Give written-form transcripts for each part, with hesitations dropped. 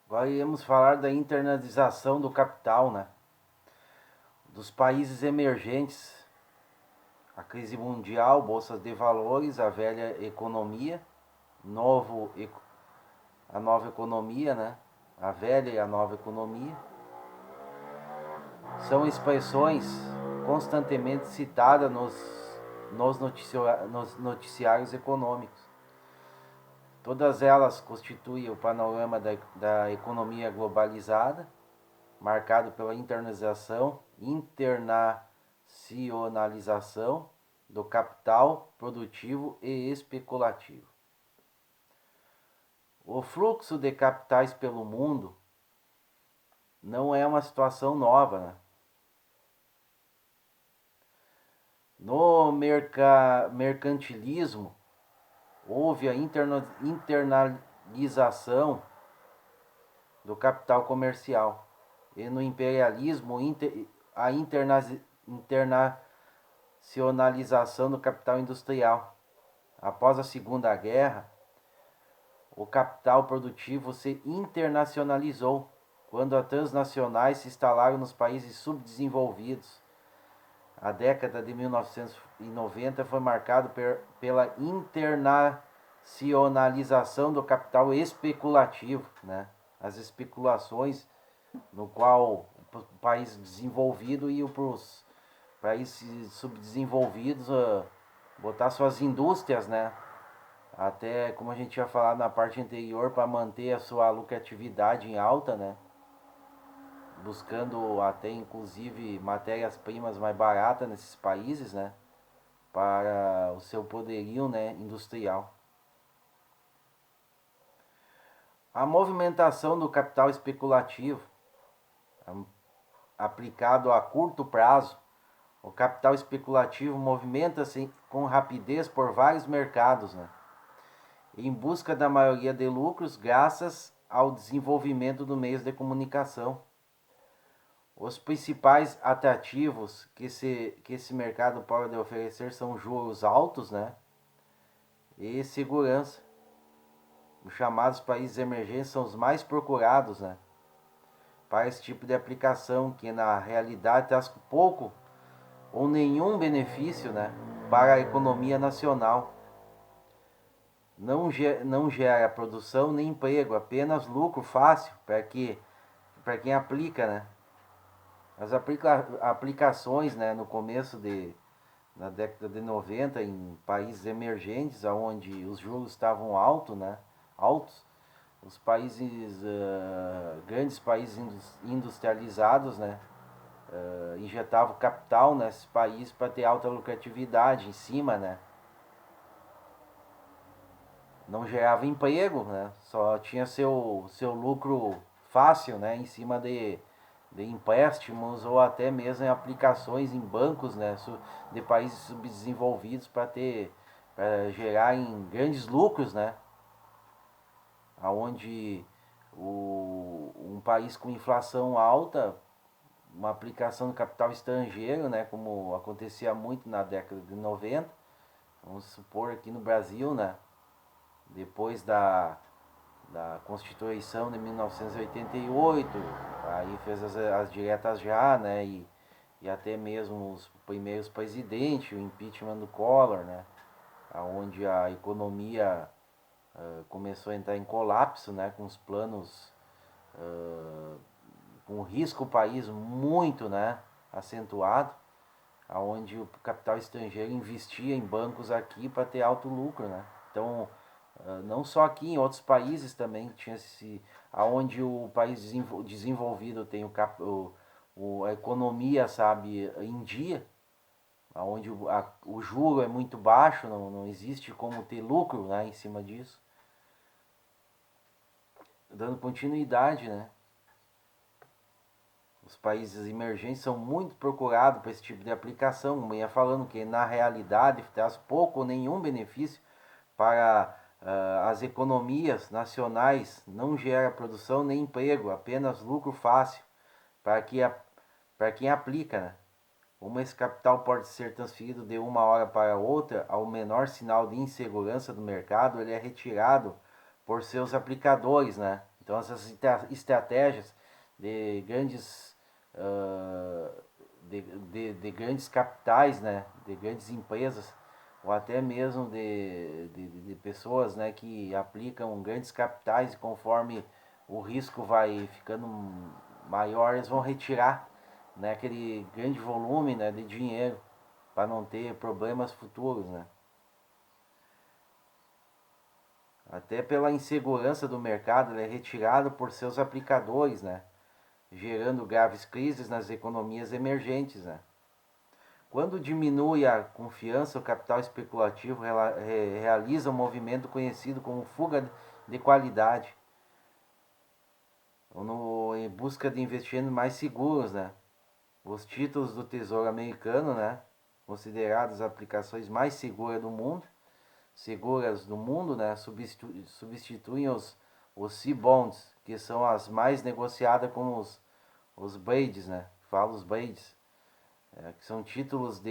Agora iremos falar da internalização do capital, né? Dos países emergentes, a crise mundial, bolsas de valores, a velha economia, novo, a nova economia, né? A velha e a nova economia. São expressões constantemente citadas nos noticiários econômicos. Todas elas constituem o panorama da economia globalizada, marcado pela internacionalização do capital produtivo e especulativo. O fluxo de capitais pelo mundo não é uma situação nova, né? No mercantilismo, houve a internalização do capital comercial. E no imperialismo, a internacionalização do capital industrial. Após a Segunda Guerra, o capital produtivo se internacionalizou quando as transnacionais se instalaram nos países subdesenvolvidos. A década de 1990 foi marcada pela internacionalização do capital especulativo, né? As especulações no qual o país desenvolvido e os países subdesenvolvidos botar suas indústrias, né? Até como a gente tinha falado na parte anterior, para manter a sua lucratividade em alta, né? Buscando até inclusive matérias-primas mais baratas nesses países, né? Para o seu poderio, né, industrial. A movimentação do capital especulativo aplicado a curto prazo, o capital especulativo movimenta-se com rapidez por vários mercados, né? Em busca da maioria de lucros graças ao desenvolvimento dos meios de comunicação. Os principais atrativos que esse mercado pode oferecer são juros altos, né? E segurança. Os chamados países emergentes são os mais procurados, né? Para esse tipo de aplicação, que na realidade traz pouco ou nenhum benefício, né, para a economia nacional. Não gera produção nem emprego, apenas lucro fácil para quem aplica, né? As aplicações, né, no começo na década de 90 em países emergentes, onde os juros estavam altos, os países, grandes países industrializados, né, injetavam capital nesses países para ter alta lucratividade em cima, né? Não gerava emprego, né? Só tinha seu lucro fácil, né? Em cima de empréstimos ou até mesmo em aplicações em bancos, né? De países subdesenvolvidos para gerar em grandes lucros, né? Aonde um país com inflação alta, uma aplicação de capital estrangeiro, né? Como acontecia muito na década de 90, vamos supor aqui no Brasil, né? Depois da Constituição de 1988, aí fez as diretas já, né? E até mesmo os primeiros presidentes, o impeachment do Collor, né? Onde a economia começou a entrar em colapso, né? Com os planos, com o risco o país muito, né? Acentuado, aonde o capital estrangeiro investia em bancos aqui para ter alto lucro, né? Então, não só aqui, em outros países também tinha aonde o país desenvolvido tem a economia, sabe, em dia, aonde o juro é muito baixo, não existe como ter lucro, né, em cima disso. Dando continuidade, né? Os países emergentes são muito procurados para esse tipo de aplicação, como ia falando, que na realidade traz pouco ou nenhum benefício para as economias nacionais, não gera produção nem emprego, apenas lucro fácil para quem aplica, né? Como esse capital pode ser transferido de uma hora para outra, ao menor sinal de insegurança do mercado, ele é retirado por seus aplicadores, né? Então essas estratégias de grandes de grandes capitais, né, de grandes empresas, ou até mesmo de pessoas, né, que aplicam grandes capitais e conforme o risco vai ficando maior, eles vão retirar, né, aquele grande volume, né, de dinheiro para não ter problemas futuros, né. Até pela insegurança do mercado, ele é retirado por seus aplicadores, né, gerando graves crises nas economias emergentes, né. Quando diminui a confiança, o capital especulativo realiza um movimento conhecido como fuga de qualidade, em busca de investimentos mais seguros, né? Os títulos do Tesouro Americano, né, considerados as aplicações mais seguras do mundo, né, substituem os C-bonds, que são as mais negociadas como os BADES, né? Fala os BADES, que são títulos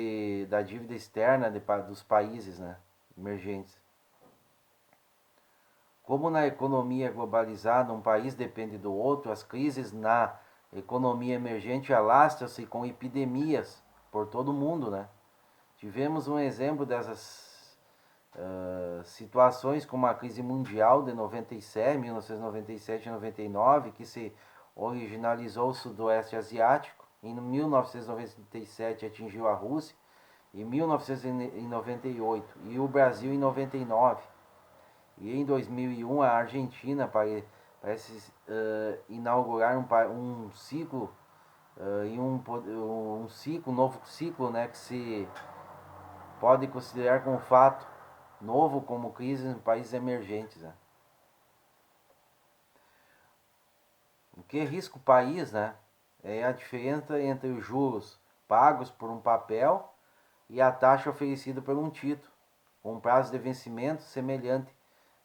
da dívida externa dos países, né, emergentes. Como na economia globalizada um país depende do outro, as crises na economia emergente alastram-se com epidemias por todo o mundo, né? Tivemos um exemplo dessas situações como a crise mundial de 97, 1997 e 99, que se originalizou no Sudoeste Asiático, em 1997 atingiu a Rússia, em 1998 e o Brasil em 99. E em 2001 a Argentina parece inaugurar um ciclo e um novo ciclo, né, que se pode considerar como fato novo como crise em países emergentes, né. O que risca o país, né, é a diferença entre os juros pagos por um papel e a taxa oferecida por um título, com um prazo de vencimento semelhante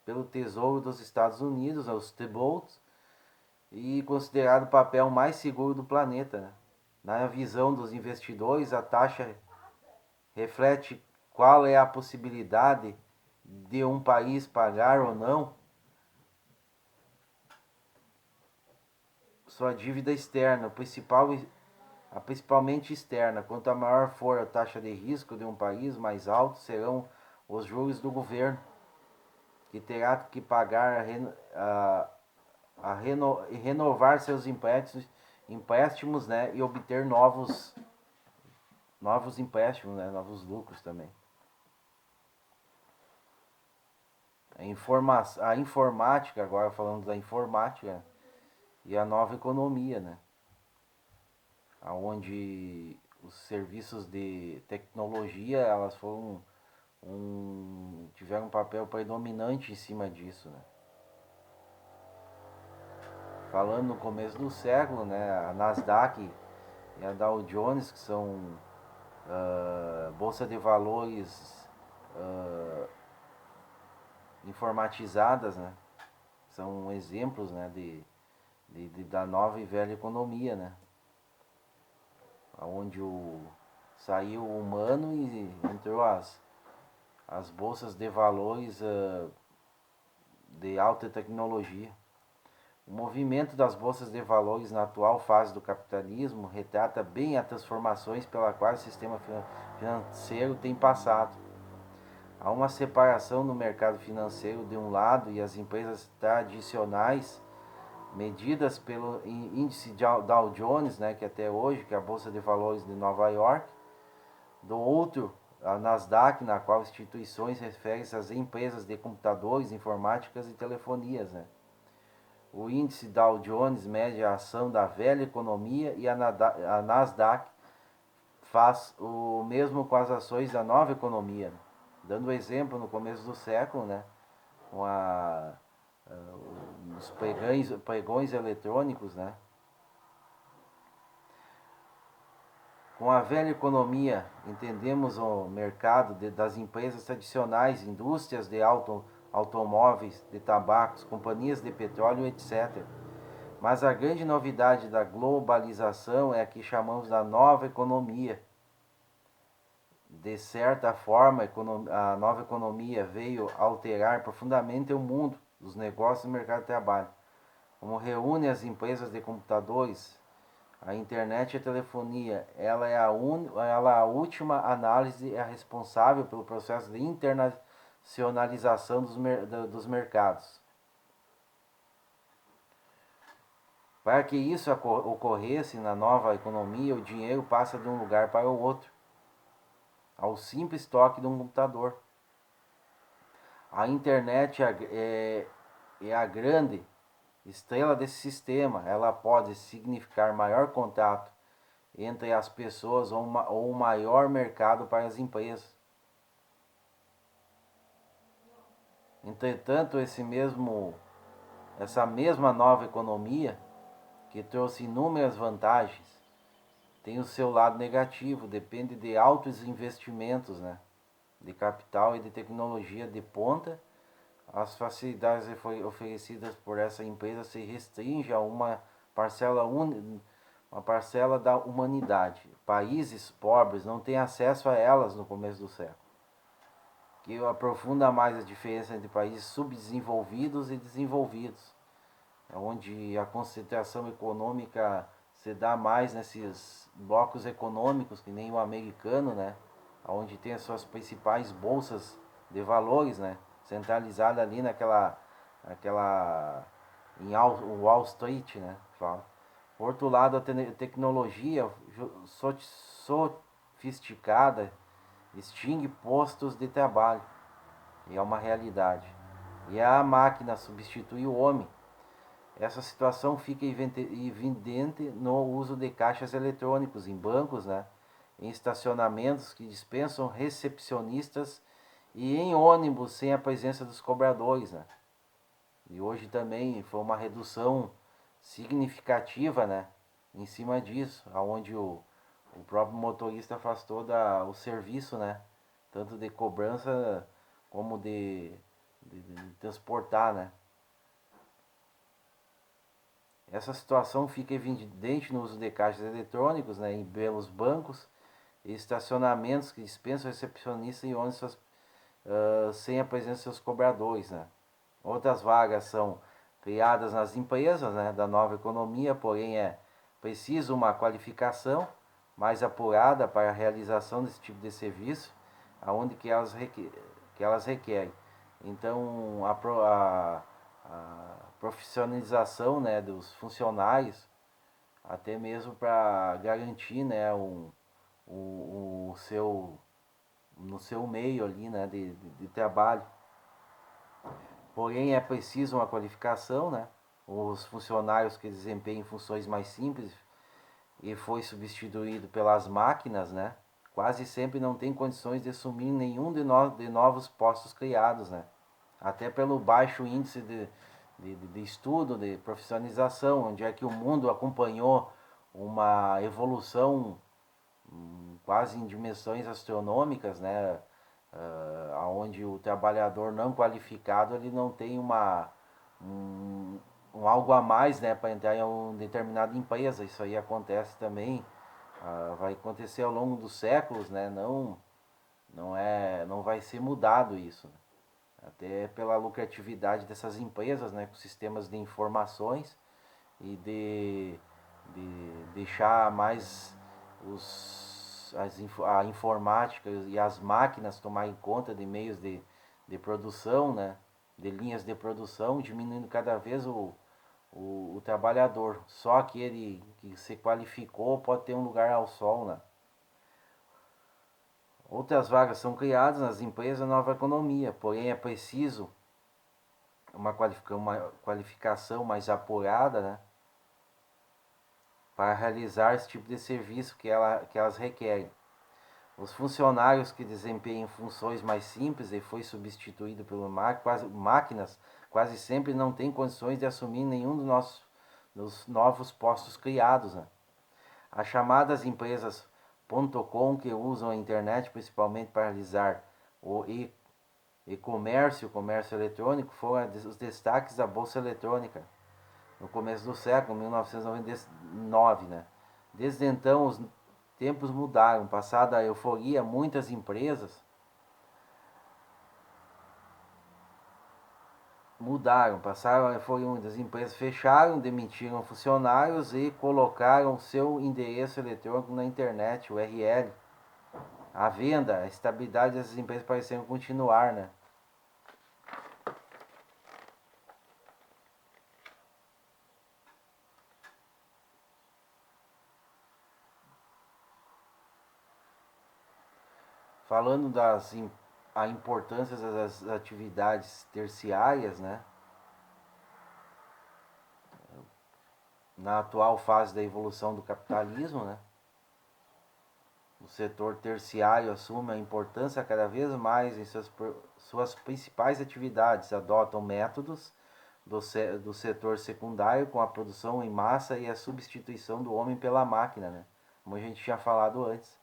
pelo Tesouro dos Estados Unidos, os T-Bills, e considerado o papel mais seguro do planeta, né? Na visão dos investidores, a taxa reflete qual é a possibilidade de um país pagar ou não sua dívida externa, principalmente externa. Quanto maior for a taxa de risco de um país, mais altos serão os juros do governo, que terá que pagar renovar seus empréstimos, né, e obter novos empréstimos, né, novos lucros também. A informática, agora falando da informática e a nova economia, né, onde os serviços de tecnologia elas tiveram um papel predominante em cima disso, né. Falando no começo do século, né, a Nasdaq e a Dow Jones, que são bolsa de valores informatizadas, né, são exemplos, né, da nova e velha economia, né, onde saiu o humano e entrou as bolsas de valores de alta tecnologia. O movimento das bolsas de valores na atual fase do capitalismo retrata bem as transformações pela qual o sistema financeiro tem passado. Há uma separação no mercado financeiro de um lado e as empresas tradicionais, medidas pelo índice Dow Jones, né, que até hoje, que é a Bolsa de Valores de Nova York, do outro, a Nasdaq, na qual instituições referem-se às empresas de computadores, informáticas e telefonias, né. O índice Dow Jones mede a ação da velha economia e a Nasdaq faz o mesmo com as ações da nova economia, né. Dando exemplo, no começo do século, né, com os pregões eletrônicos, né. Com a velha economia, entendemos o mercado das empresas tradicionais, indústrias de automóveis, de tabacos, companhias de petróleo, etc. Mas a grande novidade da globalização é a que chamamos da nova economia. De certa forma, a nova economia veio alterar profundamente o mundo dos negócios e do mercado de trabalho. como reúne as empresas de computadores, a internet e a telefonia, ela é a última análise é responsável pelo processo de internacionalização dos mercados. Para que isso ocorresse na nova economia, o dinheiro passa de um lugar para o outro, ao simples toque de um computador. A internet é a grande estrela desse sistema. Ela pode significar maior contato entre as pessoas ou maior mercado para as empresas. Entretanto, essa mesma nova economia, que trouxe inúmeras vantagens, tem o seu lado negativo, depende de altos investimentos, né, de capital e de tecnologia de ponta. As facilidades oferecidas por essa empresa se restringem a uma parcela da humanidade. Países pobres não têm acesso a elas no começo do século, que aprofunda mais a diferença entre países subdesenvolvidos e desenvolvidos, onde a concentração econômica se dá mais nesses blocos econômicos, que nem o americano, né, onde tem as suas principais bolsas de valores, né, centralizada ali em Wall Street, né, fala. Por outro lado, a tecnologia sofisticada extingue postos de trabalho, e é uma realidade. E a máquina substitui o homem. Essa situação fica evidente no uso de caixas eletrônicos em bancos, né, em estacionamentos que dispensam recepcionistas e em ônibus sem a presença dos cobradores, né. E hoje também foi uma redução significativa, né, em cima disso, aonde o próprio motorista faz todo o serviço, né, tanto de cobrança como de transportar, né. Essa situação fica evidente no uso de caixas eletrônicos, né, em belos bancos e estacionamentos que dispensam recepcionistas e ônibus sem a presença de seus cobradores, né. Outras vagas são criadas nas empresas, né, da nova economia, porém é preciso uma qualificação mais apurada para a realização desse tipo de serviço, aonde que elas requerem. Então, a profissionalização, né, dos funcionários, até mesmo para garantir, né, o seu, no seu meio ali, né, de trabalho. Porém, é preciso uma qualificação, né? Os funcionários que desempenham funções mais simples e foi substituído pelas máquinas, né, quase sempre não tem condições de assumir nenhum de novos postos criados, né? Até pelo baixo índice de estudo, de profissionalização, onde é que o mundo acompanhou uma evolução quase em dimensões astronômicas, né? Onde o trabalhador não qualificado ele não tem um algo a mais, né, para entrar em uma determinada empresa. Isso aí acontece também, vai acontecer ao longo dos séculos, né? Não vai ser mudado isso, né? Até pela lucratividade dessas empresas, né, com sistemas de informações e de deixar mais a informática e as máquinas tomarem conta de meios de produção, né, de linhas de produção, diminuindo cada vez o trabalhador. Só aquele que se qualificou pode ter um lugar ao sol, né? Outras vagas são criadas nas empresas da nova economia, porém é preciso uma qualificação mais apurada, né, para realizar esse tipo de serviço que elas requerem. Os funcionários que desempenham funções mais simples e foi substituído por máquinas quase sempre não têm condições de assumir nenhum dos novos postos criados, né? As chamadas empresas .com, que usam a internet principalmente para realizar o e-commerce, o comércio eletrônico, foram os destaques da Bolsa Eletrônica no começo do século, 1999, né? Desde então, os tempos mudaram. Passada a euforia, muitas empresas mudaram, passaram, as empresas fecharam, demitiram funcionários e colocaram seu endereço eletrônico na internet, o URL. A venda, a estabilidade dessas empresas pareceram continuar, né? Falando a importância das atividades terciárias, né? Na atual fase da evolução do capitalismo, né? O setor terciário assume a importância cada vez mais em suas principais atividades, adotam métodos do setor secundário com a produção em massa e a substituição do homem pela máquina, né? Como a gente tinha falado antes.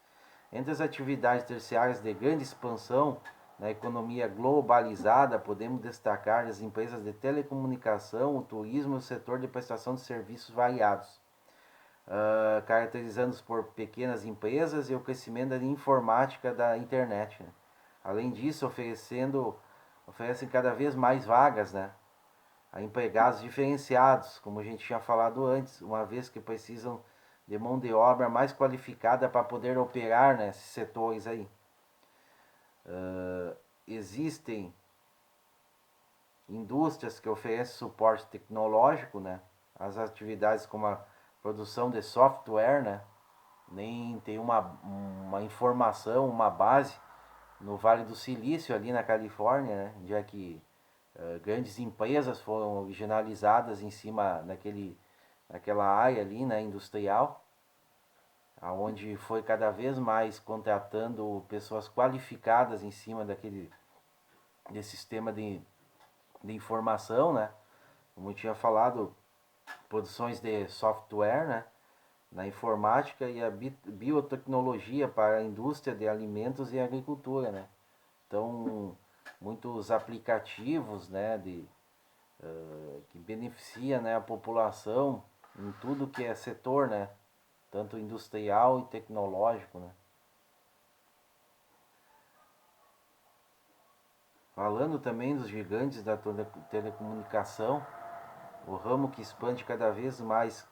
Entre as atividades terciárias de grande expansão na economia globalizada, podemos destacar as empresas de telecomunicação, o turismo e o setor de prestação de serviços variados, caracterizados por pequenas empresas e o crescimento da informática da internet, né? Além disso, oferecem cada vez mais vagas, né, a empregados diferenciados, como a gente tinha falado antes, uma vez que precisam de mão de obra mais qualificada para poder operar nesses setores aí. Existem indústrias que oferecem suporte tecnológico, né? As atividades como a produção de software, né? Nem tem uma informação, uma base no Vale do Silício, ali na Califórnia, né? Já que grandes empresas foram originalizadas em cima naquela área ali, né, industrial, aonde foi cada vez mais contratando pessoas qualificadas em cima desse sistema de informação, né? Como eu tinha falado, produções de software, né, na informática e a biotecnologia para a indústria de alimentos e agricultura, né? Então, muitos aplicativos, né, que beneficia, né, a população em tudo que é setor, né, tanto industrial e tecnológico, né. Falando também dos gigantes da telecomunicação, o ramo que expande cada vez mais,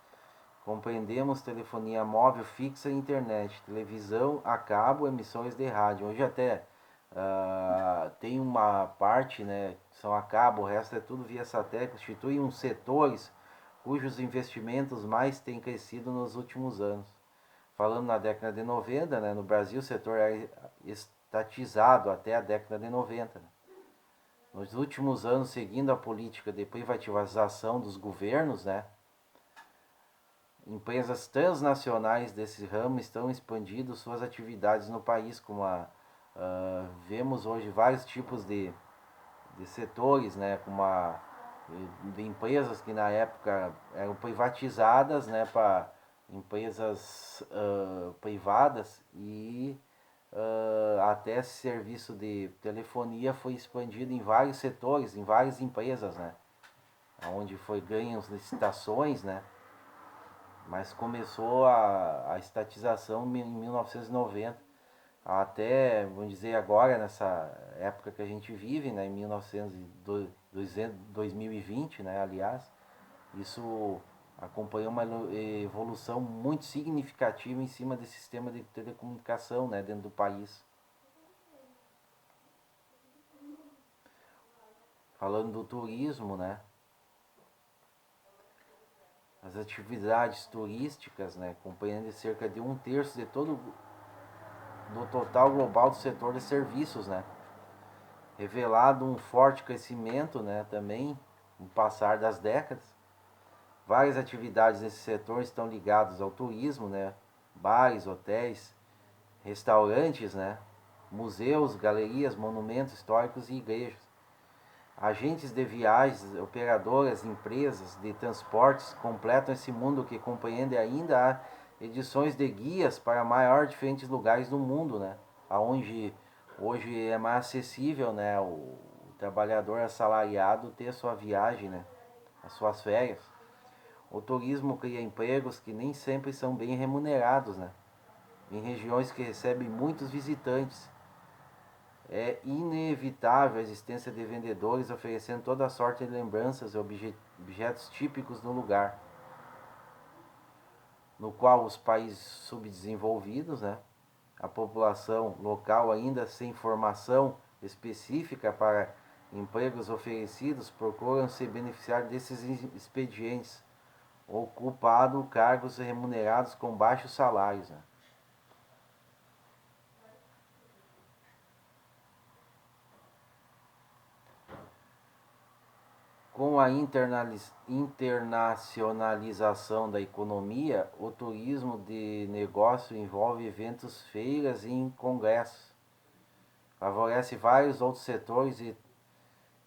compreendemos telefonia móvel fixa e internet, televisão a cabo, emissões de rádio. Hoje até tem uma parte, né, que são a cabo, o resto é tudo via satélite, constitui uns setores cujos investimentos mais têm crescido nos últimos anos. Falando na década de 90, né, no Brasil o setor é estatizado até a década de 90. Né? Nos últimos anos, seguindo a política de privatização dos governos, né, empresas transnacionais desse ramo estão expandindo suas atividades no país, como vemos hoje vários tipos de setores, né, de empresas que na época eram privatizadas, né, para empresas privadas e até esse serviço de telefonia foi expandido em vários setores, em várias empresas, né, onde foi ganho licitações, né, mas começou a estatização em 1990. Até, vamos dizer, agora, nessa época que a gente vive, né, em 2020, né, aliás, isso acompanhou uma evolução muito significativa em cima desse sistema de telecomunicação, né, dentro do país. Falando do turismo, né, as atividades turísticas, né, compreendem cerca de 1/3 de todo do total global do setor de serviços, né, revelado um forte crescimento, né, também no passar das décadas. Várias atividades desse setor estão ligadas ao turismo, né, bares, hotéis, restaurantes, né, museus, galerias, monumentos históricos e igrejas. Agentes de viagens, operadoras, empresas de transportes completam esse mundo que compreende ainda edições de guias para maior diferentes lugares do mundo, né? Onde hoje é mais acessível, né, o trabalhador assalariado ter a sua viagem, né, as suas férias. O turismo cria empregos que nem sempre são bem remunerados, né? Em regiões que recebem muitos visitantes. É inevitável a existência de vendedores oferecendo toda sorte de lembranças e objetos típicos do lugar, no qual os países subdesenvolvidos, né, a população local ainda sem formação específica para empregos oferecidos procuram se beneficiar desses expedientes, ocupando cargos remunerados com baixos salários. Né? Com a internacionalização da economia, o turismo de negócio envolve eventos, feiras e congressos. Favorece vários outros setores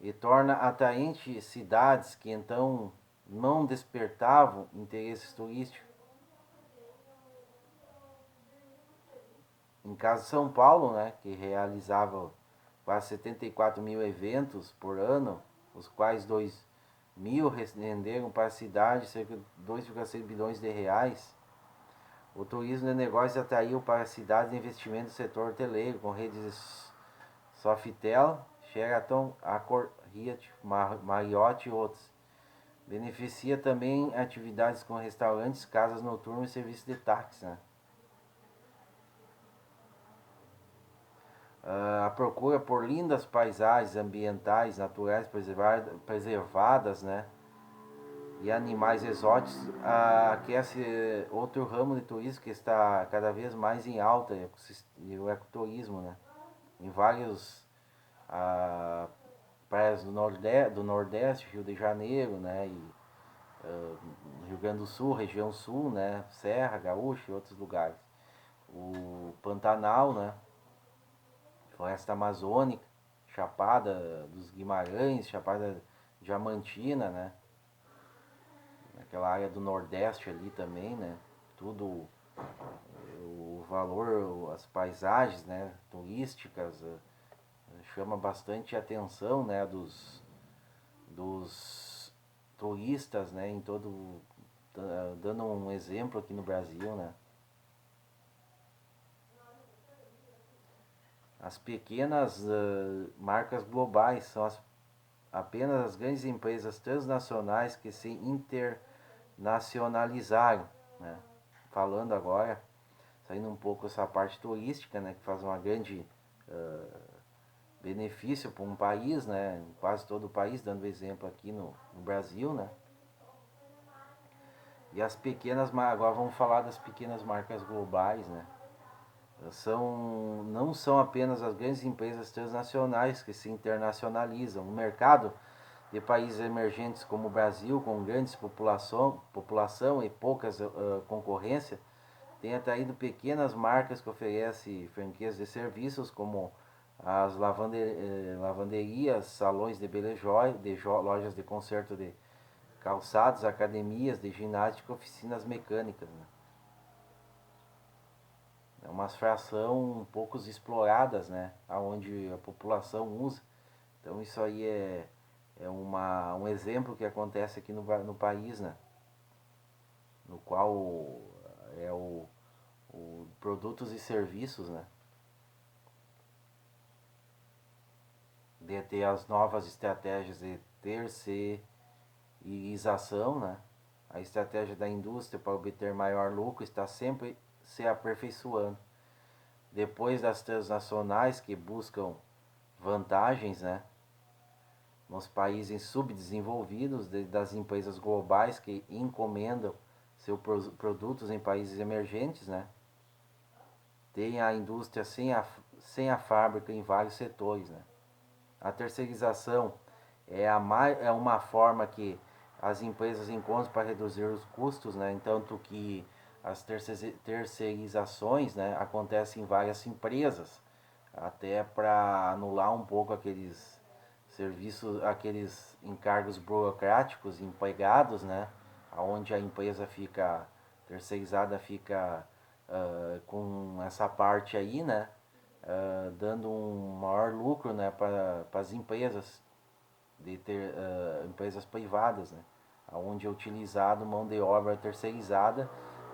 e torna atraente cidades que então não despertavam interesses turísticos. Em caso de São Paulo, né, que realizava quase 74 mil eventos por ano, os quais 2 mil renderam para a cidade cerca de 2,6 bilhões de reais. O turismo de negócios atraiu para a cidade investimento no setor hoteleiro, com redes Sofitel, Sheraton, Accor, Hyatt, Marriott e outros. Beneficia também atividades com restaurantes, casas noturnas e serviços de táxi. Né? A procura por lindas paisagens ambientais, naturais preservadas, né? E animais exóticos aquece outro ramo de turismo que está cada vez mais em alta, o ecoturismo, né? Em vários praias do Nordeste, Rio de Janeiro, né? E Rio Grande do Sul, região sul, né? Serra, Gaúcha e outros lugares. O Pantanal, né? Floresta Amazônica, Chapada dos Guimarães, Chapada Diamantina, né? Aquela área do Nordeste ali também, né? Tudo o valor, as paisagens, né? Turísticas, chama bastante atenção, né? Dos turistas, né? Em todo, dando um exemplo aqui no Brasil, né? As pequenas marcas globais são apenas as grandes empresas transnacionais que se internacionalizaram, né? Falando agora, saindo um pouco essa parte turística, né? Que faz uma grande benefício para um país, né? Quase todo o país, dando exemplo aqui no Brasil, né? E as pequenas, agora vamos falar das pequenas marcas globais, né? Não são apenas as grandes empresas transnacionais que se internacionalizam. O mercado de países emergentes como o Brasil, com grandes população e poucas concorrência, tem atraído pequenas marcas que oferecem franquias de serviços como as lavanderias, salões de beleza, lojas de conserto de calçados, academias de ginástica, oficinas mecânicas. Né? É uma fração poucos exploradas, né? Onde a população usa. Então isso aí um exemplo que acontece aqui no país, né? No qual é o produtos e serviços, né? De ter as novas estratégias de terceirização, né? A estratégia da indústria para obter maior lucro está sempre se aperfeiçoando. Depois das transnacionais que buscam vantagens, né? Nos países subdesenvolvidos, das empresas globais que encomendam seus produtos em países emergentes, né? Tem a indústria sem a fábrica em vários setores, né? A terceirização é uma forma que as empresas encontram para reduzir os custos, né? Enquanto que as terceirizações, né, acontecem em várias empresas, até para anular um pouco aqueles serviços, aqueles encargos burocráticos empregados, né? Onde a empresa fica terceirizada, fica com essa parte aí, né? Dando um maior lucro, né, para as empresas de ter empresas privadas, né, onde é utilizado mão de obra terceirizada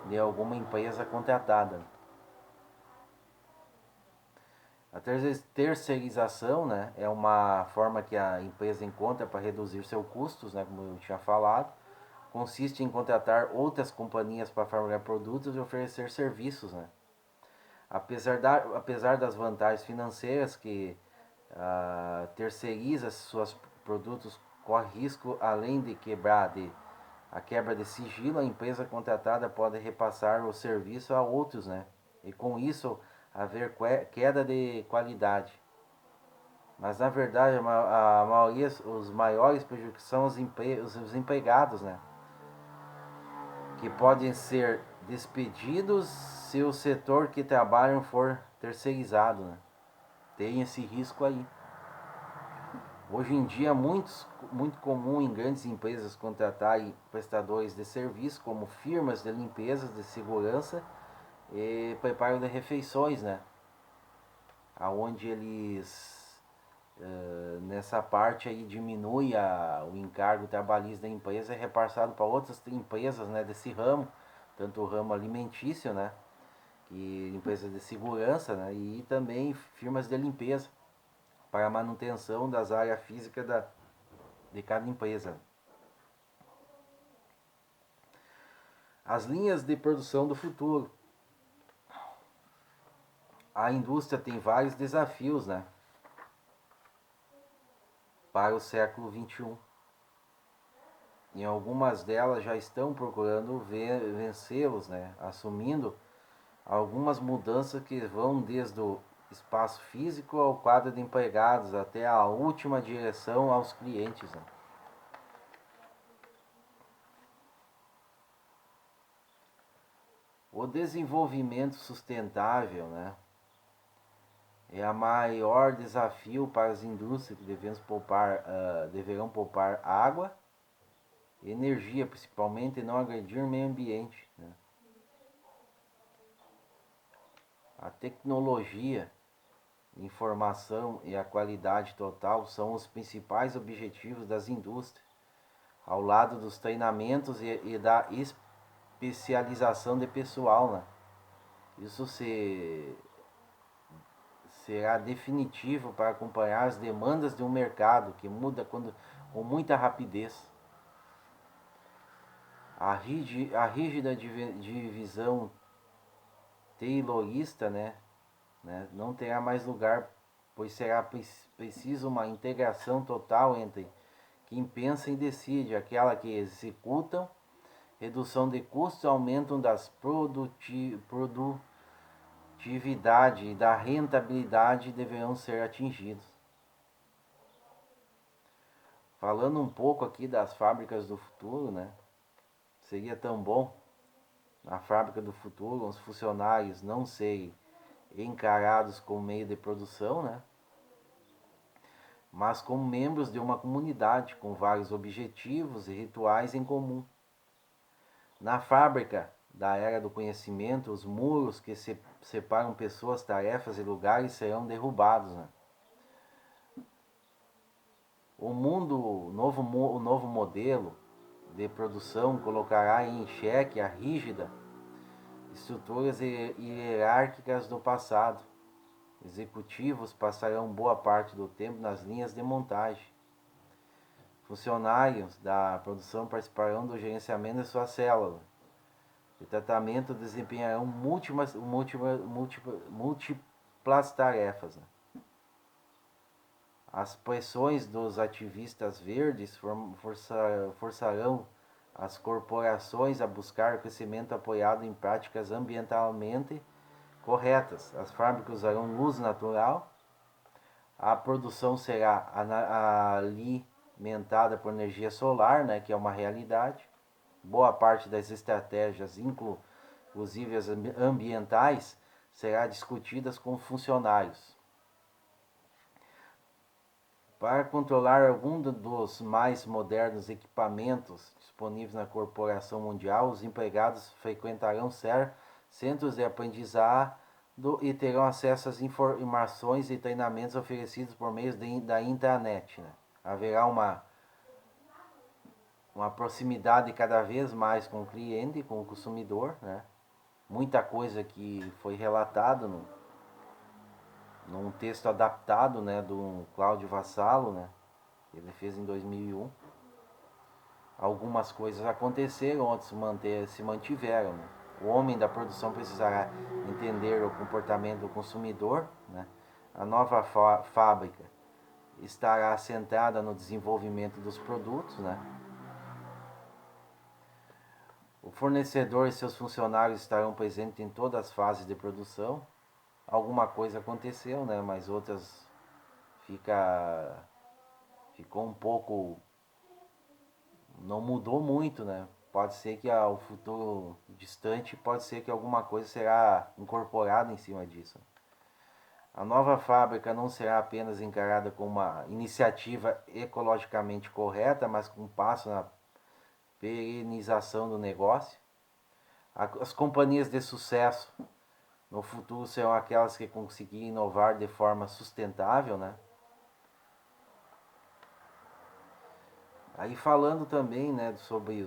de alguma empresa contratada. A terceirização, né, é uma forma que a empresa encontra para reduzir seus custos, né, como eu tinha falado. Consiste em contratar outras companhias para fabricar produtos e oferecer serviços, né. Apesar das vantagens financeiras que terceiriza seus produtos, corre risco, além de a quebra de sigilo, a empresa contratada pode repassar o serviço a outros, né? E com isso haver queda de qualidade. Mas na verdade a maioria, os maiores prejuízos são os empregados, né? Que podem ser despedidos se o setor que trabalham for terceirizado, né? Tem esse risco aí. Hoje em dia, muito comum em grandes empresas contratarem prestadores de serviço, como firmas de limpeza, de segurança e preparo de refeições, né? Aonde eles, nessa parte aí, diminui o encargo trabalhista da empresa e é repassado para outras empresas, né, desse ramo, tanto o ramo alimentício, né, que empresas de segurança, né, e também firmas de limpeza para a manutenção das áreas físicas de cada empresa. As linhas de produção do futuro. A indústria tem vários desafios, né, para o século XXI. E algumas delas já estão procurando vencê-los, né, assumindo algumas mudanças que vão desde o espaço físico ao quadro de empregados até a última direção aos clientes, né. O desenvolvimento sustentável, né, é a maior desafio para as indústrias que deverão poupar água e energia, principalmente, e não agredir o meio ambiente, né. A tecnologia, informação e a qualidade total são os principais objetivos das indústrias, ao lado dos treinamentos e da especialização de pessoal, né? Isso será definitivo para acompanhar as demandas de um mercado que muda com muita rapidez. A rígida divisão taylorista, né, não terá mais lugar, pois será preciso uma integração total entre quem pensa e decide, aquela que executam, redução de custos, aumento das produtividade e da rentabilidade deverão ser atingidos. Falando um pouco aqui das fábricas do futuro, né? Seria tão bom na fábrica do futuro os funcionários não serem encarados como meio de produção, né, mas como membros de uma comunidade com vários objetivos e rituais em comum. Na fábrica da era do conhecimento, os muros que separam pessoas, tarefas e lugares serão derrubados, né? O novo modelo de produção colocará em xeque a rígida estruturas hierárquicas do passado. Executivos passarão boa parte do tempo nas linhas de montagem. Funcionários da produção participarão do gerenciamento de suas células. De tratamento desempenharão múltiplas tarefas, né? As pressões dos ativistas verdes forçarão as corporações a buscar o crescimento apoiado em práticas ambientalmente corretas. As fábricas usarão luz natural. A produção será alimentada por energia solar, né, que é uma realidade. Boa parte das estratégias, inclusive as ambientais, será discutidas com funcionários. Para controlar algum dos mais modernos equipamentos disponíveis na corporação mundial, os empregados frequentarão centros de aprendizado e terão acesso às informações e treinamentos oferecidos por meio da intranet, né? Haverá uma proximidade cada vez mais com o cliente, com o consumidor, né? Muita coisa que foi relatado num texto adaptado, né, do Cláudio Vassalo, né, que ele fez em 2001. Algumas coisas aconteceram, outras se mantiveram. Né? O homem da produção precisará entender o comportamento do consumidor. Né? A nova fábrica estará centrada no desenvolvimento dos produtos. Né? O fornecedor e seus funcionários estarão presentes em todas as fases de produção. Alguma coisa aconteceu, né? Mas outras ficou um pouco, não mudou muito, né? Pode ser que ao futuro distante, pode ser que alguma coisa será incorporada em cima disso. A nova fábrica não será apenas encarada como uma iniciativa ecologicamente correta, mas como um passo na perenização do negócio. As companhias de sucesso no futuro serão aquelas que conseguirem inovar de forma sustentável, né? Aí falando também, né, sobre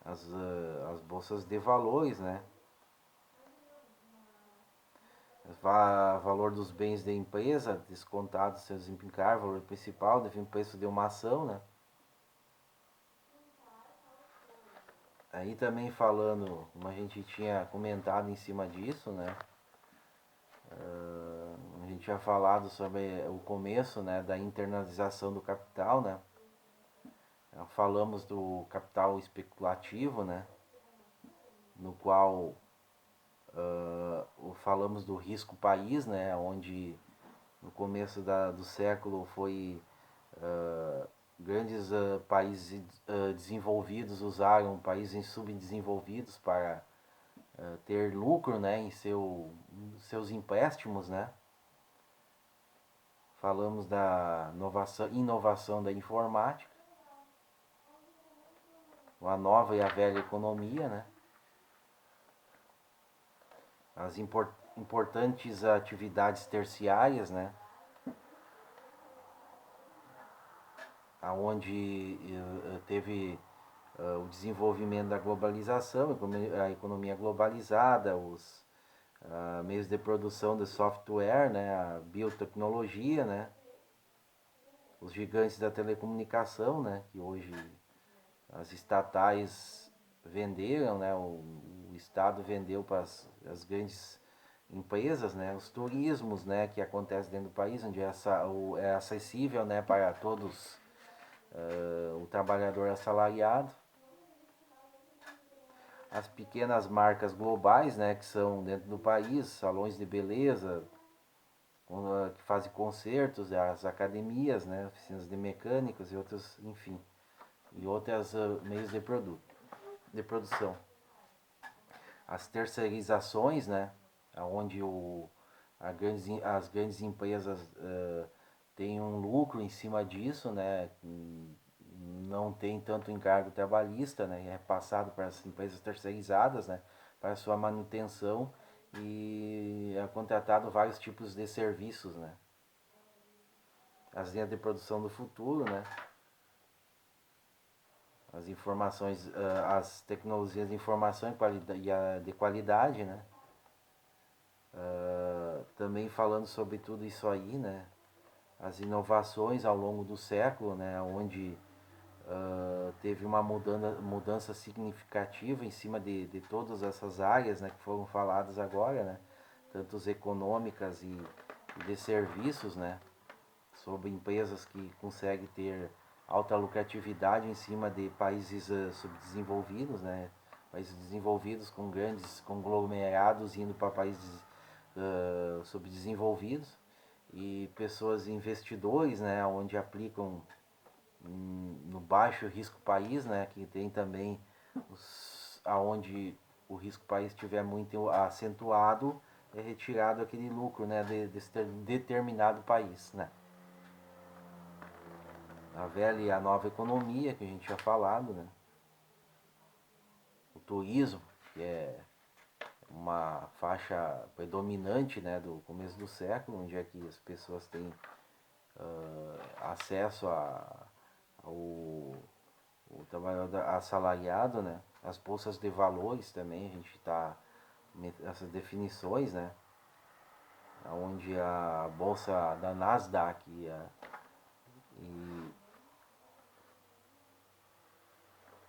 as bolsas de valores, né? Valor dos bens da empresa, descontado seu desempenhar, valor principal, define o preço de uma ação, né? Aí também falando, como a gente tinha comentado em cima disso, né? A gente tinha falado sobre o começo, né, da internalização do capital, né? Falamos do capital especulativo, né? No qual falamos do risco país, né? Onde no começo do século foi grandes países desenvolvidos usaram países subdesenvolvidos para ter lucro, né, em seus empréstimos, né? Falamos da inovação da informática, a nova e a velha economia, né? As importantes atividades terciárias, né? Onde teve o desenvolvimento da globalização, a economia globalizada, os meios de produção de software, né, a biotecnologia, né, os gigantes da telecomunicação, né, que hoje as estatais venderam, né, o Estado vendeu para as grandes empresas, né, os turismos, né, que acontece dentro do país, onde é acessível, né, para todos o trabalhador assalariado. As pequenas marcas globais, né, que são dentro do país, salões de beleza, que fazem concertos, as academias, né, oficinas de mecânicos e outras, enfim, e outros meios de produção. As terceirizações, né, onde as grandes empresas têm um lucro em cima disso, né, não tem tanto encargo trabalhista, né, é passado para as empresas terceirizadas, né, para sua manutenção e é contratado vários tipos de serviços, né. As linhas de produção do futuro, né, as informações, as tecnologias de informação e de qualidade, né, também falando sobre tudo isso aí, né, as inovações ao longo do século, né, onde teve uma mudança significativa em cima de todas essas áreas, né, que foram faladas agora, né, tanto econômicas e de serviços, né, sobre empresas que conseguem ter alta lucratividade em cima de países subdesenvolvidos, né, países desenvolvidos com grandes conglomerados indo para países subdesenvolvidos e pessoas investidores, né, onde aplicam no baixo risco país, né, que tem também aonde o risco país estiver muito acentuado, é retirado aquele lucro, né, desse determinado país, né. A velha e a nova economia que a gente tinha falado, né. O turismo, que é uma faixa predominante, né, do começo do século, onde é que as pessoas têm acesso o trabalhador assalariado, né? As bolsas de valores também, a gente está essas definições, né? onde a bolsa da Nasdaq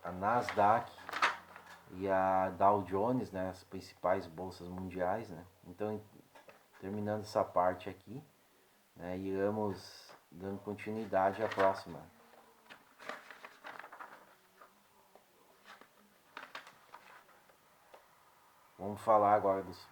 a Nasdaq e a Dow Jones, né, as principais bolsas mundiais, né? Então, terminando essa parte aqui, né, iremos dando continuidade à próxima. Vamos falar agora dos